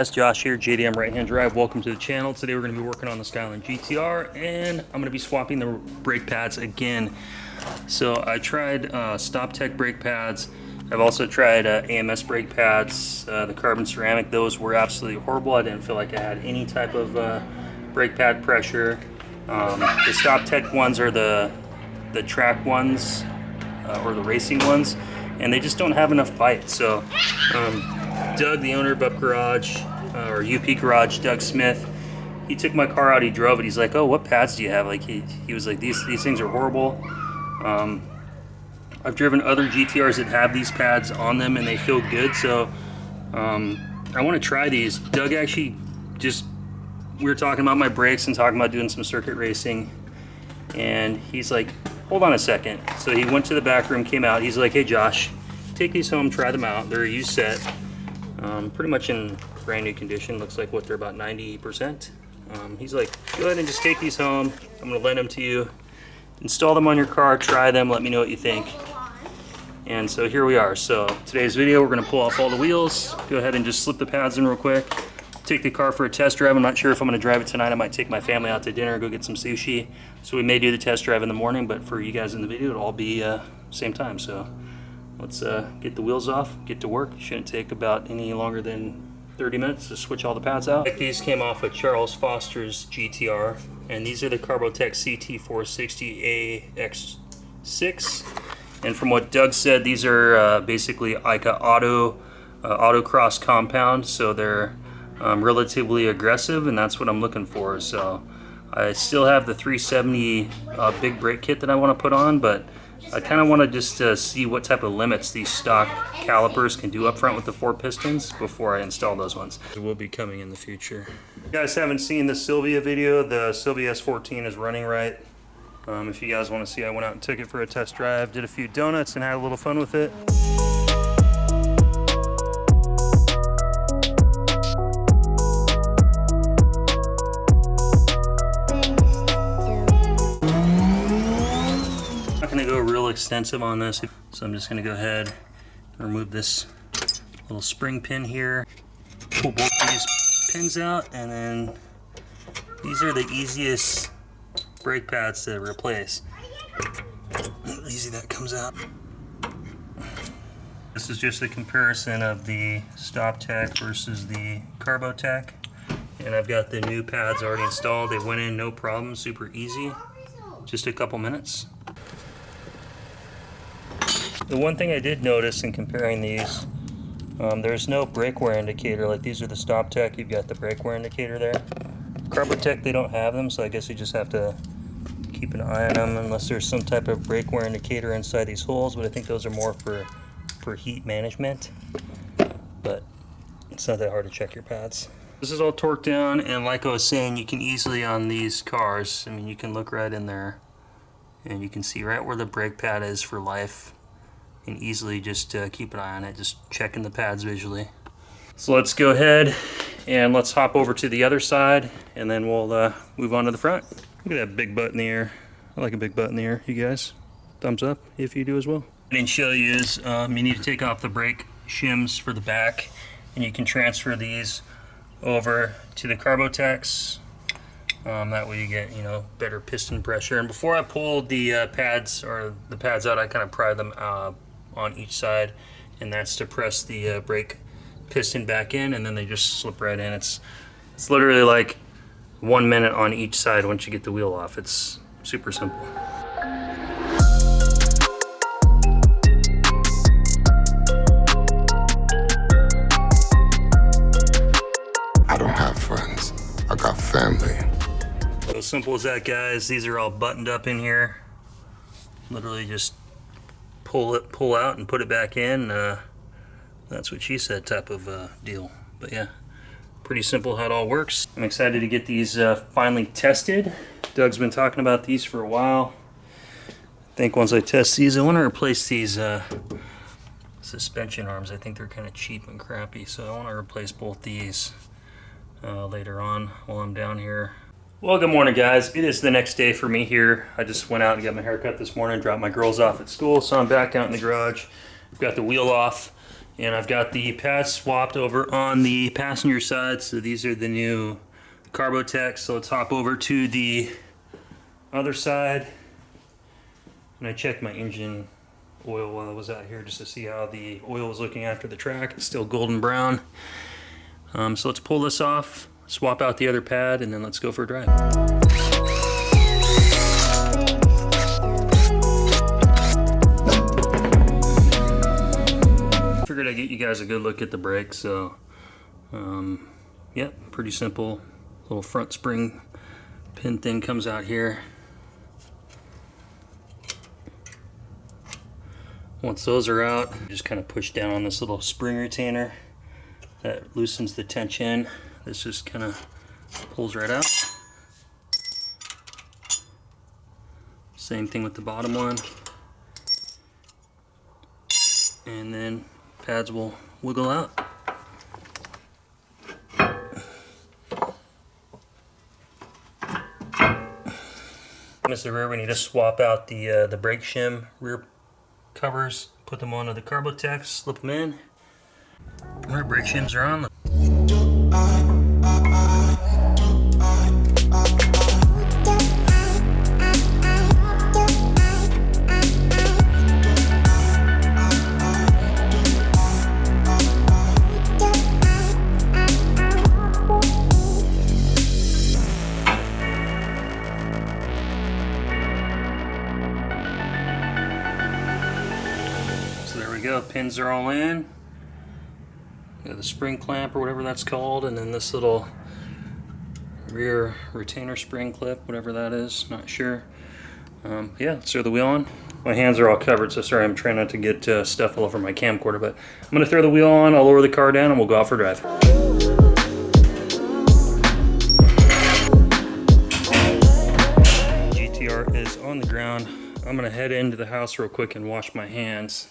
That's Josh here, JDM Right Hand Drive. Welcome to the channel. Today we're going to be working on the Skyline GTR, and I'm going to be swapping the brake pads again. So I tried Stoptech brake pads. I've also tried AMS brake pads, the carbon ceramic. Those were absolutely horrible. I didn't feel like I had any type of brake pad pressure. The Stoptech ones are the track ones or the racing ones, and they just don't have enough bite. So Doug, the owner of Up Garage, or UP Garage, Doug Smith, he took my car out, he drove it, he's like, oh, what pads do you have? Like he was like, these things are horrible. I've driven other GTRs that have these pads on them and they feel good, so I want to try these. Doug actually we were talking about my brakes and talking about doing some circuit racing, and he's like, hold on a second. So he went to the back room, came out, he's like, hey Josh, take these home, try them out. They're a used set, pretty much in brand new condition. Looks like what, they're about 90%. He's like, go ahead and just take these home. I'm gonna lend them to you. Install them on your car, try them, let me know what you think. And so here we are. So today's video, we're gonna pull off all the wheels, go ahead and just slip the pads in real quick, take the car for a test drive. I'm not sure if I'm gonna drive it tonight. I might take my family out to dinner, go get some sushi. So we may do the test drive in the morning, but for you guys in the video, it'll all be same time. So let's get the wheels off, get to work. Shouldn't take about any longer than 30 minutes to switch all the pads out. These came off of Charles Foster's GTR, and these are the Carbotech CT460 AX6. And from what Doug said, these are basically like a autocross compound, so they're relatively aggressive, and that's what I'm looking for. So I still have the 370 big brake kit that I want to put on, but I kind of want to just see what type of limits these stock calipers can do up front with the 4 pistons before I install those ones. It will be coming in the future. If you guys haven't seen the Sylvia video, the Sylvia S14 is running right. If you guys want to see, I went out and took it for a test drive, did a few donuts and had a little fun with it. Go real extensive on this, so I'm just going to go ahead and remove this little spring pin here, pull both these pins out, and then these are the easiest brake pads to replace. Easy that comes out. This is just a comparison of the Stoptech versus the Carbotech, and I've got the new pads already installed. They went in no problem, super easy, just a couple minutes. The one thing I did notice in comparing these, there's no brake wear indicator. Like, these are the Stoptech, you've got the brake wear indicator there. Carbotech, they don't have them, so I guess you just have to keep an eye on them unless there's some type of brake wear indicator inside these holes, but I think those are more for heat management. But it's not that hard to check your pads. This is all torqued down, and like I was saying, you can easily on these cars, I mean, you can look right in there and you can see right where the brake pad is for life. And easily just keep an eye on it, just checking the pads visually. So let's go ahead and let's hop over to the other side, and then we'll move on to the front. Look at that big butt in the air. I like a big butt in the air, you guys. Thumbs up if you do as well. What I didn't show you is you need to take off the brake shims for the back, and you can transfer these over to the Carbotechs. That way you get, better piston pressure. And before I pull the pads out, I kind of pry them on each side, and that's to press the brake piston back in, and then they just slip right in. It's literally like 1 minute on each side once you get the wheel off. It's super simple. I don't have friends, I got family. So as simple as that, guys. These are all buttoned up in here. Literally just pull out and put it back in. That's what she said type of deal. But yeah, pretty simple how it all works. I'm excited to get these finally tested. Doug's been talking about these for a while. I think once I test these, I want to replace these suspension arms. I think they're kind of cheap and crappy, so I want to replace both these later on while I'm down here. Well, good morning, guys. It is the next day for me here. I just went out and got my hair cut this morning, dropped my girls off at school, so I'm back out in the garage. I've got the wheel off. And I've got the pads swapped over on the passenger side. So these are the new Carbotech. So let's hop over to the other side. And I checked my engine oil while I was out here just to see how the oil was looking after the track. It's still golden brown. So let's pull this off, swap out the other pad, and then let's go for a drive. Figured I'd get you guys a good look at the brakes. So yeah, pretty simple. Little front spring pin thing comes out here. Once those are out, just kind of push down on this little spring retainer that loosens the tension. This just kind of pulls right out. Same thing with the bottom one. And then pads will wiggle out. This is the rear. We need to swap out the brake shim rear covers, put them onto the Carbotech, slip them in. Our brake shims are on. Go. Pins are all in. Got the spring clamp or whatever that's called, and then this little rear retainer spring clip, whatever that is, not sure. Yeah, let's throw the wheel on. My hands are all covered, so sorry, I'm trying not to get stuff all over my camcorder, but I'm going to throw the wheel on, I'll lower the car down, and we'll go out for a drive. GTR is on the ground. I'm going to head into the house real quick and wash my hands.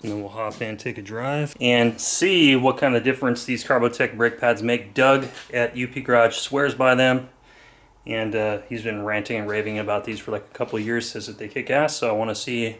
And then we'll hop in, take a drive, and see what kind of difference these Carbotech brake pads make. Doug at UP Garage swears by them, and he's been ranting and raving about these for like a couple of years, says that they kick ass, so I want to see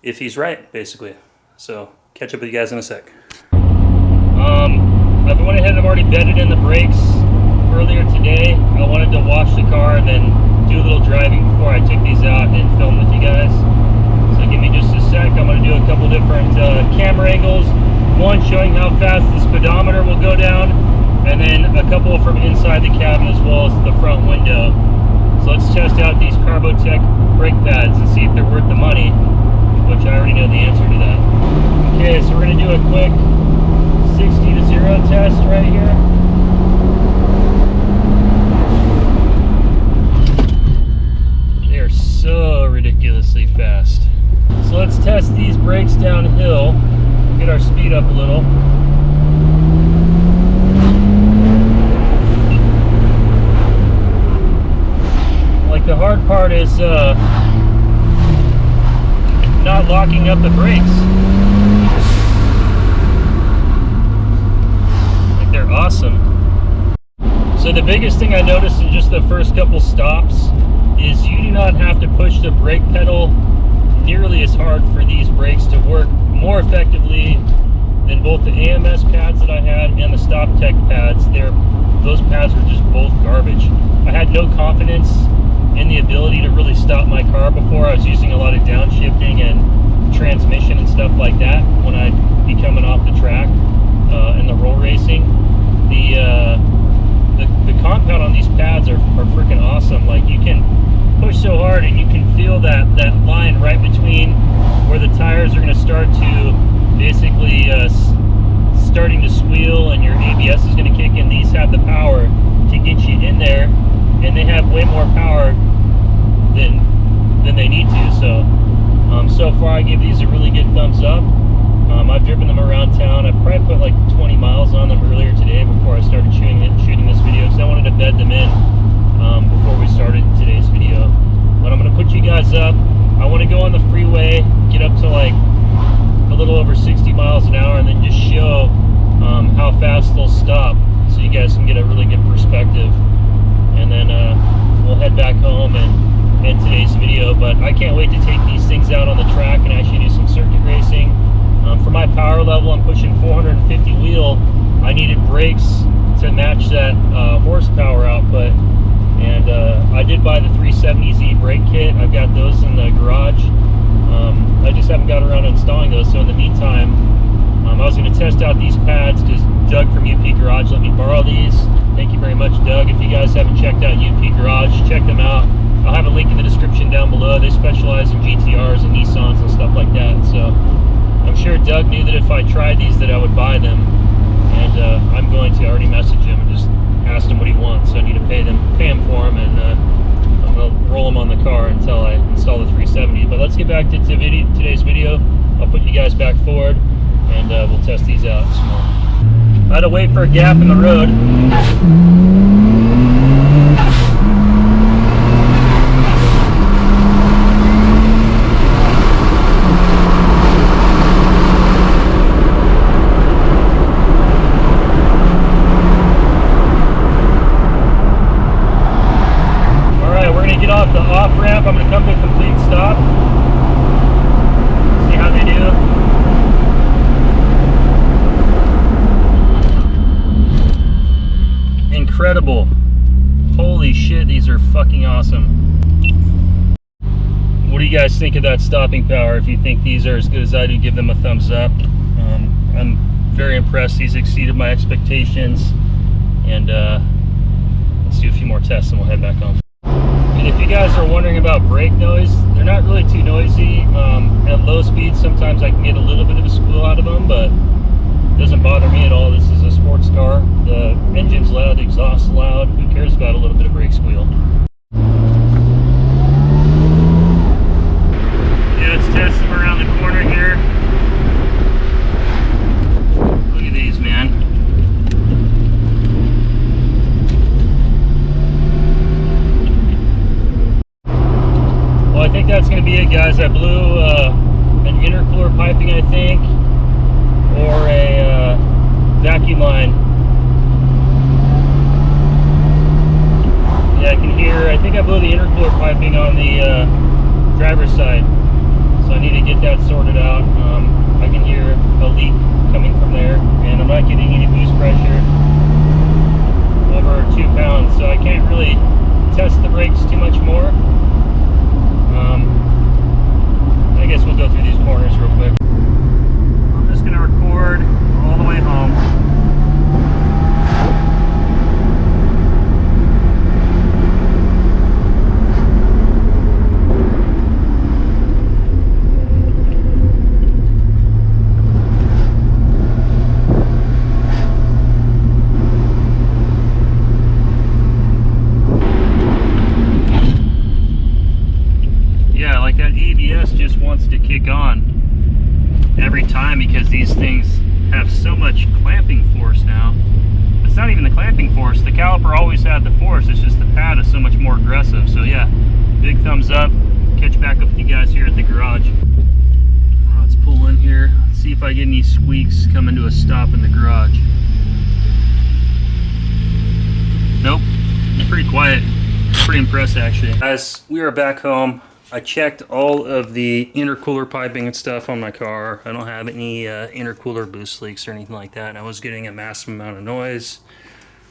if he's right, basically. So, catch up with you guys in a sec. I've went ahead and I've already bedded in the brakes earlier today. I wanted to wash the car and then do a little driving before I took these out and film with you guys. So give me just a sec. I'm going to do a couple different camera angles. One showing how fast the speedometer will go down, and then a couple from inside the cabin as well as the front window. So let's test out these Carbotech brake pads and see if they're worth the money, which I already know the answer to that. Okay, so we're going to do a quick 60 to 0 test right here. They are so ridiculously fast. So let's test these brakes downhill, get our speed up a little. Like the hard part is not locking up the brakes. Like they're awesome. So the biggest thing I noticed in just the first couple stops is you do not have to push the brake pedal nearly as hard for these brakes to work more effectively than both the AMS pads that I had and the Stoptech pads. Those pads were just both garbage. I had no confidence in the ability to really stop my car before. I was using a lot of downshifting and transmission and stuff like that when I'd be coming off the track in the roll racing. The compound on these pads are freaking awesome. Like you can push so hard and you can feel that line right between where the tires are going to start to basically starting to squeal and your ABS is going to kick in. These have the power to get you in there, and they have way more power than they need to. So so far I give these a really good thumbs up. I've driven them around town. I probably put like 20 miles on them earlier today before I started shooting this video, because I wanted to bed them in before we started today's video. But I'm going to put you guys up. I want to go on the freeway, get up to like a little over 60 miles an hour, and then just show how fast they'll stop, so you guys can get a really good perspective. And then we'll head back home and in today's video, but I can't wait to take these things out on the track and actually do some circuit racing. For my power level, I'm pushing 450 wheel. I needed brakes to match that horsepower output, and I did buy the 370Z brake kit. I've got those in the garage. I just haven't got around to installing those, so in the meantime, I was going to test out these pads because Doug from UP Garage let me borrow these. Thank you very much, Doug. If you guys haven't checked out UP Garage, check them out. I'll have a link in the description down below. They specialize in GTRs and Nissans and stuff like that. So I'm sure Doug knew that if I tried these that I would buy them. And I'm going to already message him and just ask him what he wants. So I need to pay him for them, and I'm going to roll them on the car until I install the 370. But let's get back to today's video. I'll put you guys back forward, and we'll test these out some more. I had to wait for a gap in the road. Alright, we're going to get off the off-ramp. I'm going to come to a complete stop. See how they do. Incredible. Holy shit, these are fucking awesome. What do you guys think of that stopping power? If you think these are as good as I do, give them a thumbs up. I'm very impressed. These exceeded my expectations. And let's do a few more tests and we'll head back home. And if you guys are wondering about brake noise, they're not really too noisy. At low speed, sometimes I can get a little bit of a squeal out of them, but it doesn't bother me at all. This is a sports car. The engine's loud, the exhaust's loud. Who cares about a little bit of brake squeal? Yeah, let's test them around the corner here. Look at these, man. Well, I think that's going to be it, guys. I blew an intercooler piping, I think, or a vacuum line. Yeah, I can hear, I think I blew the intercooler piping on the driver's side, so I need to get that sorted out. I can hear a leak coming from there, and I'm not getting any boost pressure over 2 pounds, so I can't really test the brakes too much more. I guess we'll go through these corners real quick. I'm just going to record all the way home. Yeah, like that ABS just wants to kick on every time because these things have so much clamping force now. It's not even the clamping force. The caliper always had the force. It's just the pad is so much more aggressive. So yeah, big thumbs up. Catch back up with you guys here at the garage. Let's pull in here. See if I get any squeaks coming to a stop in the garage. Nope. Pretty quiet. Pretty impressed actually. Guys, we are back home. I checked all of the intercooler piping and stuff on my car. I don't have any intercooler boost leaks or anything like that. And I was getting a massive amount of noise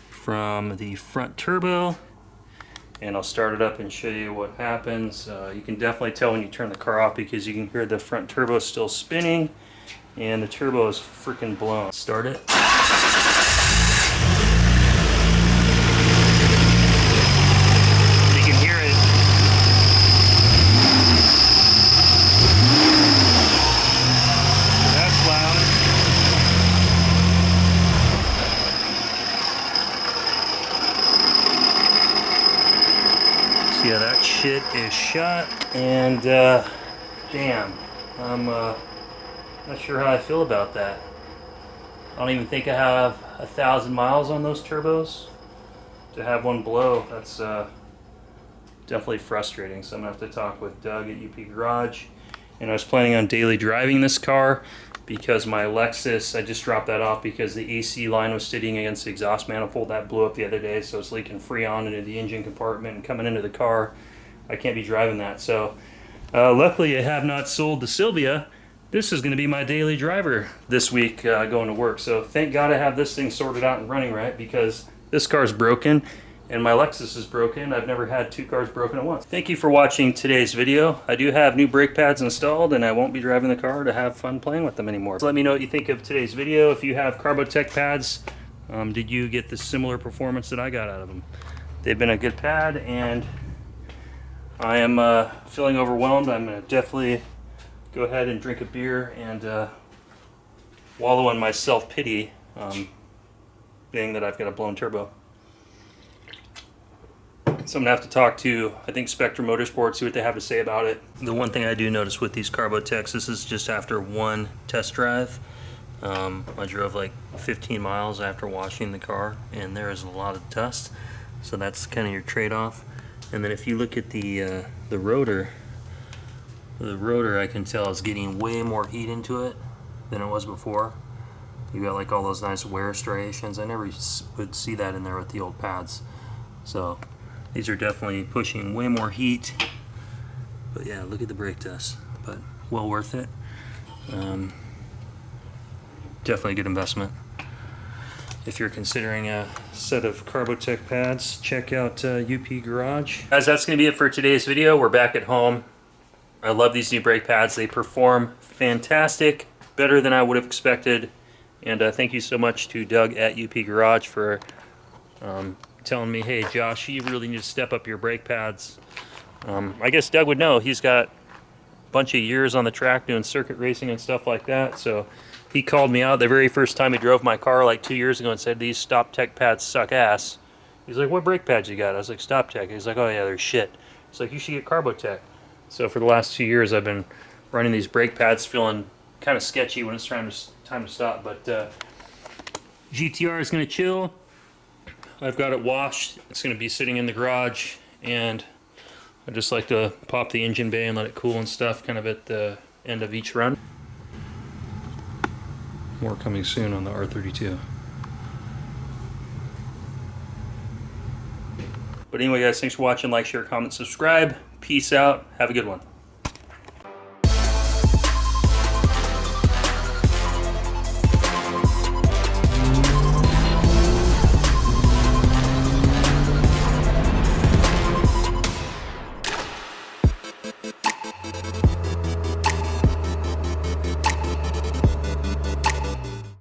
from the front turbo. And I'll start it up and show you what happens. You can definitely tell when you turn the car off because you can hear the front turbo still spinning and the turbo is freaking blown. Start it. You can hear it. That's loud. So yeah, that shit is shut, and damn, I'm not sure how I feel about that. I don't even think I have 1,000 miles on those turbos. To have one blow, that's definitely frustrating. So I'm gonna have to talk with Doug at UP Garage. And I was planning on daily driving this car because my Lexus, I just dropped that off because the AC line was sitting against the exhaust manifold. That blew up the other day, so it's leaking Freon into the engine compartment and coming into the car. I can't be driving that. So luckily I have not sold the Sylvia. This is going to be my daily driver this week going to work. So thank God I have this thing sorted out and running right, because this car's broken and my Lexus is broken. I've never had two cars broken at once. Thank you for watching today's video. I do have new brake pads installed and I won't be driving the car to have fun playing with them anymore. So let me know what you think of today's video. If you have Carbotech pads, did you get the similar performance that I got out of them? They've been a good pad, and I am feeling overwhelmed. I'm going to definitely go ahead and drink a beer and wallow in my self-pity, being that I've got a blown turbo. So I'm going to have to talk to, I think, Spectrum Motorsports, see what they have to say about it. The one thing I do notice with these Carbotechs, this is just after one test drive. I drove like 15 miles after washing the car, and there is a lot of dust. So that's kind of your trade-off. And then if you look at the rotor, I can tell is getting way more heat into it than it was before. You got like all those nice wear striations. I never would see that in there with the old pads. So these are definitely pushing way more heat. But yeah, look at the brake dust. But well worth it. Definitely a good investment. If you're considering a set of Carbotech pads, check out UP Garage. Guys, that's going to be it for today's video. We're back at home. I love these new brake pads. They perform fantastic, better than I would have expected. And thank you so much to Doug at UP Garage for telling me, hey Josh, you really need to step up your brake pads. I guess Doug would know. He's got a bunch of years on the track doing circuit racing and stuff like that. So he called me out the very first time he drove my car like 2 years ago and said, these Stoptech pads suck ass. He's like, what brake pads you got? I was like, Stoptech. He's like, oh yeah, they're shit. He's like, you should get Carbotech. So for the last 2 years, I've been running these brake pads, feeling kind of sketchy when it's time to stop. But GTR is going to chill. I've got it washed. It's going to be sitting in the garage, and I just like to pop the engine bay and let it cool and stuff kind of at the end of each run. More coming soon on the R32. But anyway, guys, thanks for watching. Like, share, comment, subscribe. Peace out. Have a good one.